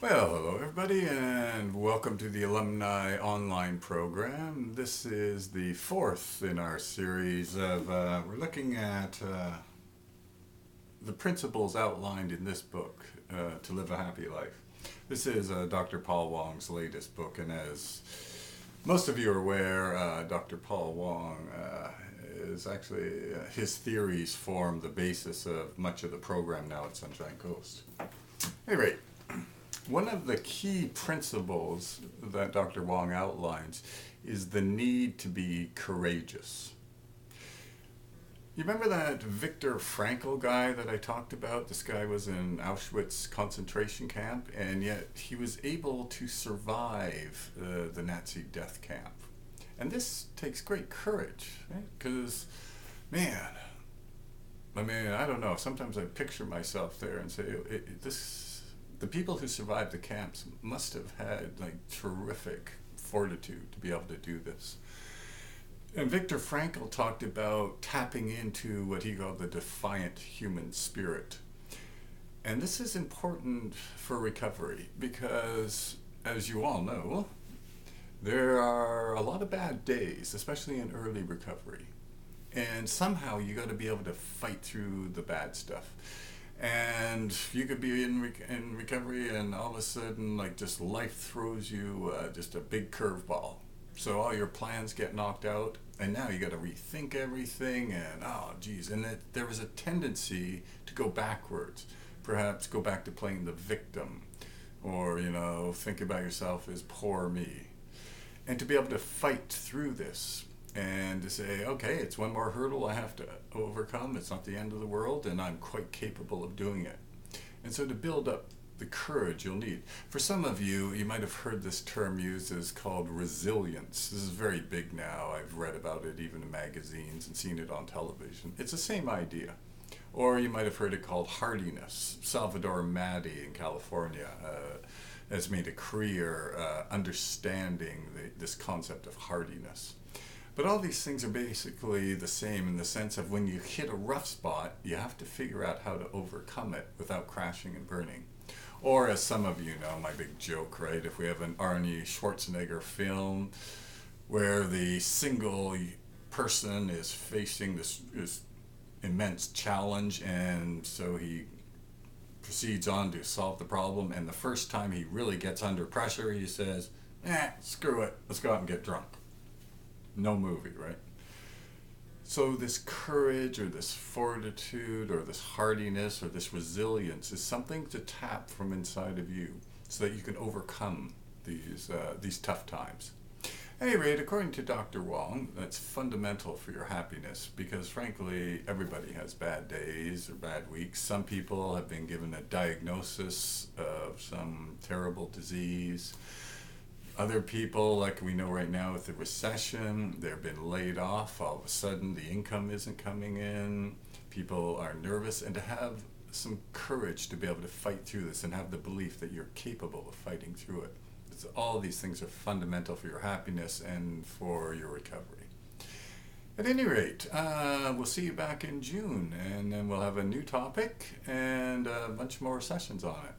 Well, hello everybody, and welcome to the Alumni Online program. This is the fourth in our series of, we're looking at the principles outlined in this book, To Live a Happy Life. This is Dr. Paul Wong's latest book, and as most of you are aware, Dr. Paul Wong is actually, his theories form the basis of much of the program now at Sunshine Coast. At any rate, one of the key principles that Dr. Wong outlines is the need to be courageous. You remember that Viktor Frankl guy that I talked about? This guy was in Auschwitz concentration camp, and yet he was able to survive the Nazi death camp. And this takes great courage, right? Because, man, I don't know. Sometimes I picture myself there and say, the people who survived the camps must have had terrific fortitude to be able to do this. And Viktor Frankl talked about tapping into what he called the defiant human spirit. And this is important for recovery because, as you all know, there are a lot of bad days, especially in early recovery. And somehow you got to be able to fight through the bad stuff. And you could be in recovery, and all of a sudden, just life throws you just a big curveball. So all your plans get knocked out, and now you got to rethink everything. And oh, geez, and there was a tendency to go backwards, perhaps go back to playing the victim, or think about yourself as poor me, and to be able to fight through this. And to say, okay, it's one more hurdle I have to overcome. It's not the end of the world, and I'm quite capable of doing it. And so to build up the courage you'll need. For some of you, you might have heard this term used as called resilience. This is very big now. I've read about it even in magazines and seen it on television. It's the same idea. Or you might have heard it called hardiness. Salvador Maddy in California has made a career understanding this concept of hardiness. But all these things are basically the same in the sense of when you hit a rough spot, you have to figure out how to overcome it without crashing and burning. Or as some of you know, my big joke, right? If we have an Arnie Schwarzenegger film where the single person is facing this immense challenge, and so he proceeds on to solve the problem, and the first time he really gets under pressure, he says, screw it, let's go out and get drunk. No movie, right? So this courage or this fortitude or this hardiness or this resilience is something to tap from inside of you so that you can overcome these tough times. At any rate, according to Dr. Wong, that's fundamental for your happiness because frankly, everybody has bad days or bad weeks. Some people have been given a diagnosis of some terrible disease. Other people, like we know right now with the recession, they've been laid off. All of a sudden, the income isn't coming in. People are nervous. And to have some courage to be able to fight through this and have the belief that you're capable of fighting through it. All these things are fundamental for your happiness and for your recovery. At any rate, we'll see you back in June, and then we'll have a new topic and a bunch more sessions on it.